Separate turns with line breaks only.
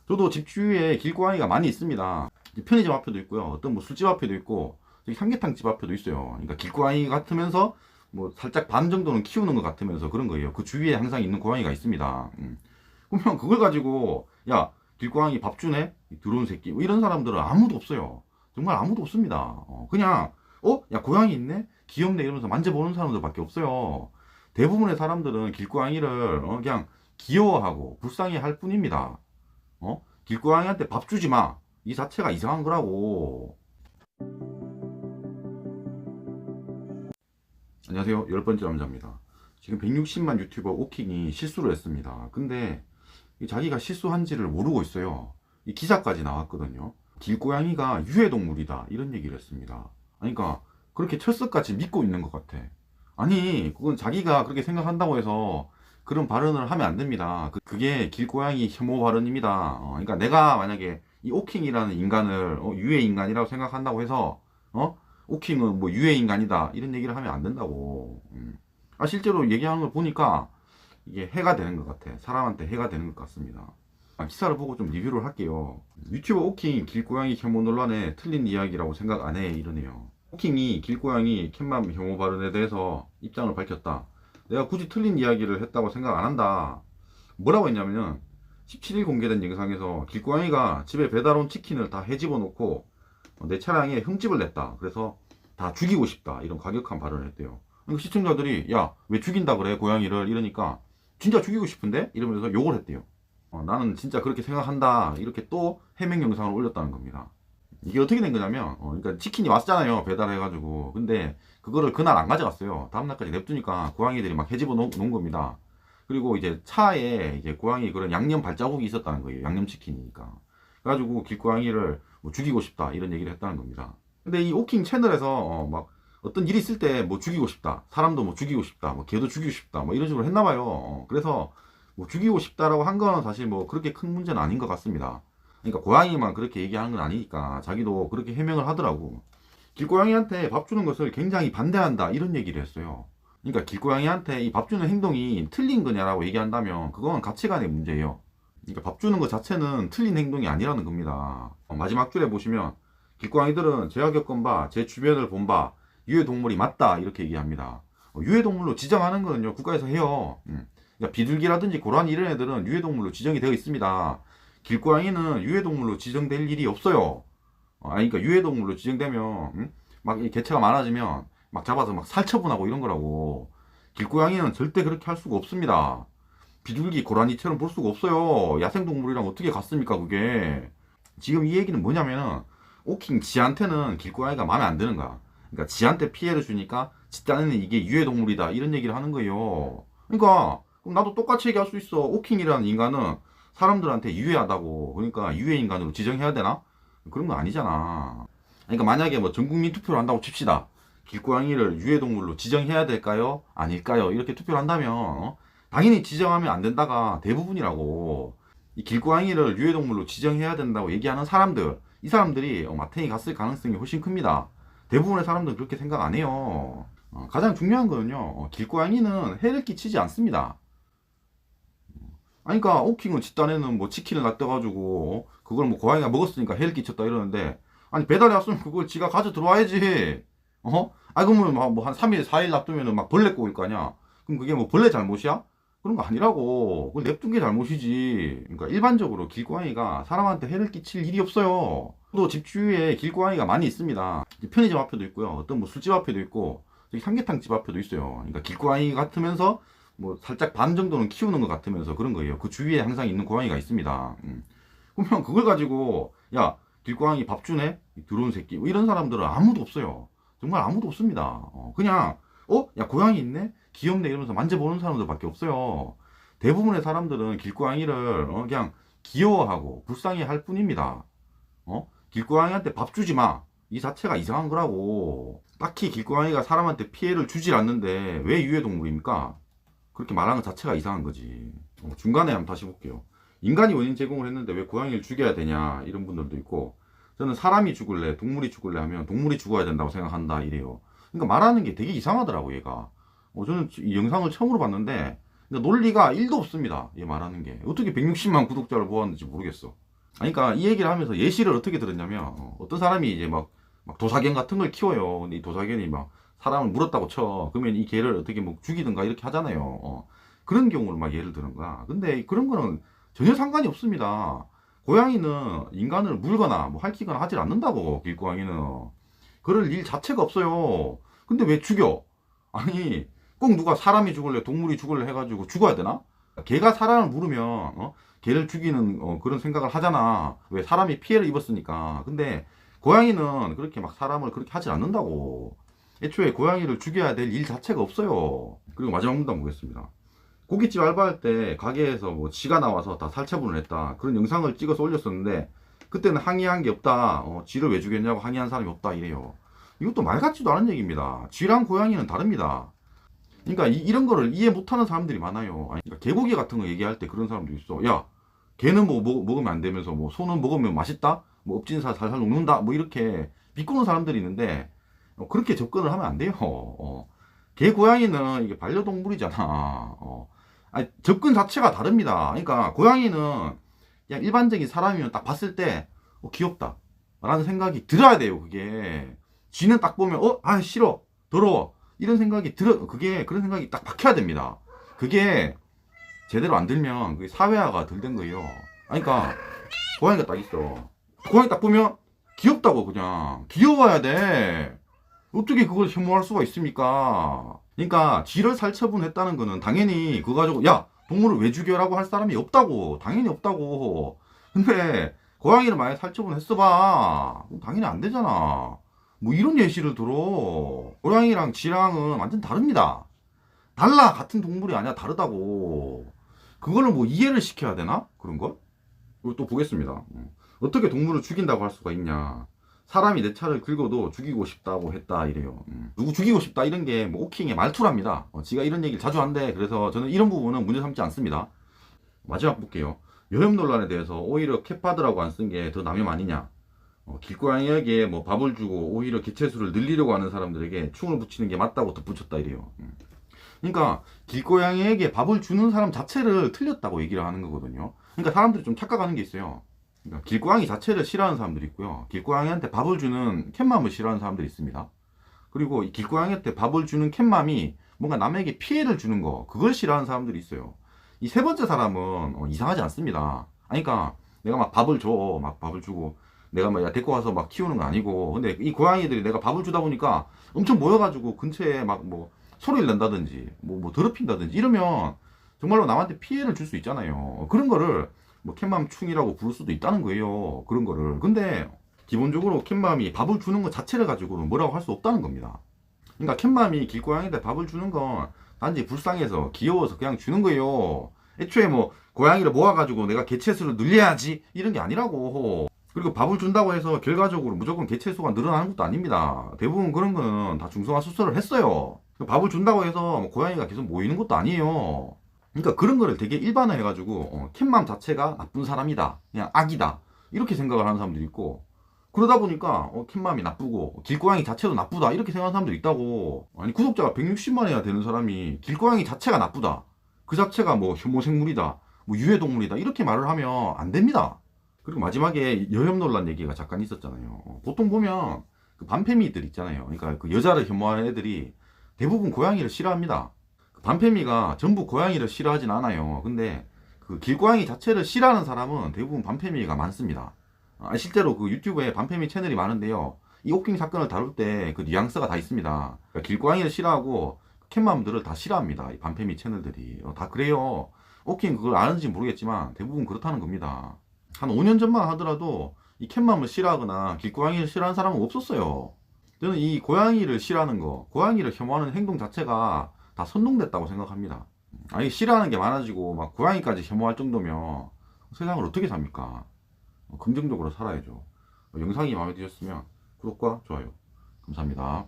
저도 집 주위에 길고양이가 많이 있습니다. 편의점 앞에도 있고요. 어떤 뭐 술집 앞에도 있고, 저기 삼계탕집 앞에도 있어요. 그러니까 길고양이 같으면서 뭐 살짝 반 정도는 키우는 것 같으면서 그런 거예요. 그 주위에 항상 있는 고양이가 있습니다. 그러면 그걸 가지고 야 길고양이 밥 주네? 이 더러운 새끼. 뭐 이런 사람들은 아무도 없어요. 정말 아무도 없습니다. 그냥 야 고양이 있네? 귀엽네 이러면서 만져보는 사람들밖에 없어요. 대부분의 사람들은 길고양이를 그냥 귀여워하고 불쌍해 할 뿐입니다. 길고양이한테 밥 주지 마. 이 자체가 이상한 거라고. 안녕하세요. 10번째 남자입니다. 지금 160만 유튜버 오킹이 실수를 했습니다. 근데 자기가 실수한지를 모르고 있어요. 이 기사까지 나왔거든요. 길고양이가 유해동물이다 이런 얘기를 했습니다. 그러니까 그렇게 철석같이 믿고 있는 것 같아. 아니 그건 자기가 그렇게 생각한다고 해서 그런 발언을 하면 안 됩니다. 그게 길고양이 혐오 발언입니다. 그러니까 내가 만약에 이 오킹이라는 인간을 유해 인간이라고 생각한다고 해서 오킹은 뭐 유해 인간이다 이런 얘기를 하면 안 된다고. 실제로 얘기하는 걸 보니까 이게 해가 되는 것 같아. 사람한테 해가 되는 것 같습니다. 기사를 보고 좀 리뷰를 할게요. 유튜버 오킹 길고양이 혐오 논란에 틀린 이야기라고 생각 안 해 이러네요. 오킹이 길고양이 캣맘 혐오 발언에 대해서 입장을 밝혔다. 내가 굳이 틀린 이야기를 했다고 생각 안 한다. 뭐라고 했냐면은 17일 공개된 영상에서 길고양이가 집에 배달 온 치킨을 다 헤집어 놓고 내 차량에 흠집을 냈다. 그래서 다 죽이고 싶다. 이런 과격한 발언을 했대요. 그러니까 시청자들이 야 왜 죽인다 그래 고양이를 이러니까 진짜 죽이고 싶은데? 이러면서 욕을 했대요. 나는 진짜 그렇게 생각한다. 이렇게 또 해명 영상을 올렸다는 겁니다. 이게 어떻게 된 거냐면 그러니까 치킨이 왔잖아요 배달해가지고. 근데 그거를 그날 안 가져갔어요. 다음날까지 냅두니까 고양이들이 막 헤집어 놓은 겁니다. 그리고 이제 차에 이제 고양이 그런 양념 발자국이 있었다는 거예요. 양념치킨이니까. 그래가지고 길고양이를 뭐 죽이고 싶다 이런 얘기를 했다는 겁니다. 근데 이 오킹 채널에서 막 어떤 일이 있을 때 뭐 죽이고 싶다, 사람도 뭐 죽이고 싶다, 뭐 개도 죽이고 싶다, 뭐 이런 식으로 했나봐요. 그래서 뭐 죽이고 싶다라고 한 건 사실 뭐 그렇게 큰 문제는 아닌 것 같습니다. 그러니까 고양이만 그렇게 얘기하는 건 아니니까 자기도 그렇게 해명을 하더라고. 길고양이한테 밥 주는 것을 굉장히 반대한다 이런 얘기를 했어요. 그러니까 길고양이한테 이 밥 주는 행동이 틀린 거냐라고 얘기한다면 그건 가치관의 문제예요. 그러니까 밥 주는 것 자체는 틀린 행동이 아니라는 겁니다. 마지막 줄에 보시면 길고양이들은 제가 겪은 바, 제 주변을 본 바, 유해동물이 맞다 이렇게 얘기합니다. 유해동물로 지정하는 거는요 국가에서 해요. 그러니까 비둘기라든지 고라니 이런 애들은 유해동물로 지정이 되어 있습니다. 길고양이는 유해동물로 지정될 일이 없어요. 그러니까 유해동물로 지정되면 막 이 개체가 많아지면 막 잡아서 막 살처분하고 이런 거라고. 길고양이는 절대 그렇게 할 수가 없습니다. 비둘기, 고라니처럼 볼 수가 없어요. 야생동물이랑 어떻게 같습니까 그게. 지금 이 얘기는 뭐냐면은 오킹 지한테는 길고양이가 마음에 안 드는 거야. 그러니까 지한테 피해를 주니까 지 딴에는 이게 유해동물이다 이런 얘기를 하는 거예요. 그러니까 그럼 나도 똑같이 얘기할 수 있어. 오킹이라는 인간은 사람들한테 유해하다고. 그러니까 유해 인간으로 지정해야 되나? 그런 거 아니잖아. 그러니까 만약에 뭐 전국민 투표를 한다고 칩시다. 길고양이를 유해동물로 지정해야 될까요? 아닐까요? 이렇게 투표를 한다면 당연히 지정하면 안 된다가 대부분이라고. 이 길고양이를 유해동물로 지정해야 된다고 얘기하는 사람들, 이 사람들이 마탱이 갔을 가능성이 훨씬 큽니다. 대부분의 사람들은 그렇게 생각 안 해요. 가장 중요한 거는요, 길고양이는 해를 끼치지 않습니다. 그러니까 오킹은 집단에는 뭐 치킨을 놔둬가지고 그걸 뭐 고양이가 먹었으니까 해를 끼쳤다 이러는데, 아니 배달이 왔으면 그걸 지가 가져 들어와야지. 그러면 뭐 한 3일 4일 놔두면은 막 벌레 꼬일 거 아니야. 그럼 그게 뭐 벌레 잘못이야? 그런 거 아니라고. 그걸 냅둔 게 잘못이지. 그러니까 일반적으로 길고양이가 사람한테 해를 끼칠 일이 없어요. 또 집 주위에 길고양이가 많이 있습니다. 편의점 앞에도 있고요. 어떤 뭐 술집 앞에도 있고, 저기 삼계탕집 앞에도 있어요. 그러니까 길고양이 같으면서 뭐 살짝 반 정도는 키우는 것 같으면서 그런 거예요. 그 주위에 항상 있는 고양이가 있습니다. 그러면 그걸 가지고 야 길고양이 밥 주네? 이 더러운 새끼. 뭐 이런 사람들은 아무도 없어요. 정말 아무도 없습니다. 그냥 야 고양이 있네? 귀엽네 이러면서 만져보는 사람들밖에 없어요. 대부분의 사람들은 길고양이를 그냥 귀여워하고 불쌍해 할 뿐입니다. 길고양이한테 밥 주지 마. 이 자체가 이상한 거라고. 딱히 길고양이가 사람한테 피해를 주질 않는데 왜 유해동물입니까? 그렇게 말하는 것 자체가 이상한 거지. 중간에 한번 다시 볼게요. 인간이 원인 제공을 했는데 왜 고양이를 죽여야 되냐 이런 분들도 있고, 저는 사람이 죽을래 동물이 죽을래 하면 동물이 죽어야 된다고 생각한다 이래요. 그러니까 말하는 게 되게 이상하더라고 얘가. 저는 이 영상을 처음으로 봤는데 논리가 1도 없습니다. 얘 말하는 게. 어떻게 160만 구독자를 모았는지 모르겠어. 그러니까 이 얘기를 하면서 예시를 어떻게 들었냐면 어떤 사람이 이제 막 도사견 같은 걸 키워요. 근데 이 도사견이 막 사람을 물었다고 쳐. 그러면 이 개를 어떻게 뭐 죽이든가 이렇게 하잖아요. 그런 경우를 막 예를 드는 거야. 근데 그런 거는 전혀 상관이 없습니다. 고양이는 인간을 물거나 뭐 핥히거나 하질 않는다고, 길고양이는. 그럴 일 자체가 없어요. 근데 왜 죽여? 아니, 꼭 누가 사람이 죽을래, 동물이 죽을래 해가지고 죽어야 되나? 개가 사람을 물으면, 개를 죽이는 그런 생각을 하잖아. 왜? 사람이 피해를 입었으니까. 근데 고양이는 그렇게 막 사람을 그렇게 하질 않는다고. 애초에 고양이를 죽여야 될 일 자체가 없어요. 그리고 마지막 문단 보겠습니다. 고깃집 알바할 때 가게에서 뭐 쥐가 나와서 다 살처분을 했다. 그런 영상을 찍어서 올렸었는데 그때는 항의한 게 없다. 쥐를 왜 죽였냐고 항의한 사람이 없다 이래요. 이것도 말 같지도 않은 얘기입니다. 쥐랑 고양이는 다릅니다. 그러니까 이런 거를 이해 못하는 사람들이 많아요. 아니, 그러니까 개고기 같은 거 얘기할 때 그런 사람도 있어. 야, 개는 뭐 먹으면 안 되면서 뭐 소는 먹으면 맛있다? 뭐 업진사 살살 녹는다? 뭐 이렇게 비꼬는 사람들이 있는데 그렇게 접근을 하면 안 돼요. 개 고양이는 이게 반려동물이잖아. 아니, 접근 자체가 다릅니다. 그러니까 고양이는 그냥 일반적인 사람이면 딱 봤을 때 귀엽다 라는 생각이 들어야 돼요. 그게 쥐는 딱 보면 아 싫어 더러워 이런 생각이 들어. 그게 그런 생각이 딱 박혀야 됩니다. 그게 제대로 안 들면 그게 사회화가 덜 된 거예요. 그러니까 고양이가 딱 있어. 고양이 딱 보면 귀엽다고. 그냥 귀여워야 돼. 어떻게 그걸 혐오할 수가 있습니까? 그러니까 쥐를 살처분했다는 거는 당연히 그거 가지고 야 동물을 왜 죽여라고 할 사람이 없다고. 당연히 없다고. 근데 고양이를 만약에 살처분했어봐 당연히 안 되잖아. 뭐 이런 예시를 들어. 고양이랑 쥐랑은 완전 다릅니다. 달라. 같은 동물이 아니야. 다르다고. 그거를 뭐 이해를 시켜야 되나? 그런 거? 그리고 또 보겠습니다. 어떻게 동물을 죽인다고 할 수가 있냐. 사람이 내 차를 긁어도 죽이고 싶다고 했다 이래요. 누구 죽이고 싶다 이런 게 뭐 오킹의 말투랍니다. 지가 이런 얘기를 자주 한대. 그래서 저는 이런 부분은 문제 삼지 않습니다. 마지막 볼게요. 여혐 논란에 대해서 오히려 캣파드라고 안 쓴 게 더 남혐 아니냐. 길고양이에게 뭐 밥을 주고 오히려 개체수를 늘리려고 하는 사람들에게 충을 붙이는 게 맞다고 덧붙였다 이래요. 그러니까 길고양이에게 밥을 주는 사람 자체를 틀렸다고 얘기를 하는 거거든요. 그러니까 사람들이 좀 착각하는 게 있어요. 그러니까 길고양이 자체를 싫어하는 사람들이 있고요. 길고양이한테 밥을 주는 캣맘을 싫어하는 사람들이 있습니다. 그리고 이 길고양이한테 밥을 주는 캣맘이 뭔가 남에게 피해를 주는 거, 그걸 싫어하는 사람들이 있어요. 이 세 번째 사람은 이상하지 않습니다. 그러니까 내가 막 밥을 줘, 막 밥을 주고 내가 막 데리고 와서 막 키우는 거 아니고, 근데 이 고양이들이 내가 밥을 주다 보니까 엄청 모여가지고 근처에 막 뭐 소리를 낸다든지 뭐 더럽힌다든지 이러면 정말로 남한테 피해를 줄 수 있잖아요. 그런 거를 뭐 캣맘 충이라고 부를 수도 있다는 거예요. 그런 거를. 근데 기본적으로 캣맘이 밥을 주는 것 자체를 가지고는 뭐라고 할 수 없다는 겁니다. 그러니까 캣맘이 길고양이한테 밥을 주는 건 단지 불쌍해서 귀여워서 그냥 주는 거예요. 애초에 뭐 고양이를 모아가지고 내가 개체수를 늘려야지 이런 게 아니라고. 그리고 밥을 준다고 해서 결과적으로 무조건 개체수가 늘어나는 것도 아닙니다. 대부분 그런 거는 다 중성화 수술을 했어요. 밥을 준다고 해서 뭐 고양이가 계속 모이는 것도 아니에요. 그러니까 그런 거를 되게 일반화해가지고 캣맘 자체가 나쁜 사람이다, 그냥 악이다 이렇게 생각을 하는 사람들이 있고, 그러다 보니까 캣맘이 나쁘고 길고양이 자체도 나쁘다 이렇게 생각하는 사람들이 있다고. 아니, 구독자가 160만이나 되는 사람이 길고양이 자체가 나쁘다, 그 자체가 뭐 혐오생물이다, 뭐 유해동물이다 이렇게 말을 하면 안 됩니다. 그리고 마지막에 여혐 논란 얘기가 잠깐 있었잖아요. 보통 보면 그 반페미들 있잖아요. 그러니까 그 여자를 혐오하는 애들이 대부분 고양이를 싫어합니다. 반페미가 전부 고양이를 싫어하진 않아요. 근데 그 길고양이 자체를 싫어하는 사람은 대부분 반페미가 많습니다. 실제로 그 유튜브에 반페미 채널이 많은데요. 이 오킹 사건을 다룰 때 그 뉘앙스가 다 있습니다. 그러니까 길고양이를 싫어하고 캣맘들을 다 싫어합니다. 이 반페미 채널들이. 다 그래요. 오킹 그걸 아는지 모르겠지만 대부분 그렇다는 겁니다. 한 5년 전만 하더라도 이 캣맘을 싫어하거나 길고양이를 싫어하는 사람은 없었어요. 저는 이 고양이를 싫어하는 거, 고양이를 혐오하는 행동 자체가 다 선동됐다고 생각합니다. 아니, 싫어하는 게 많아지고 막 고양이까지 혐오할 정도면 세상을 어떻게 삽니까? 긍정적으로 살아야죠. 영상이 마음에 드셨으면 구독과 좋아요 감사합니다.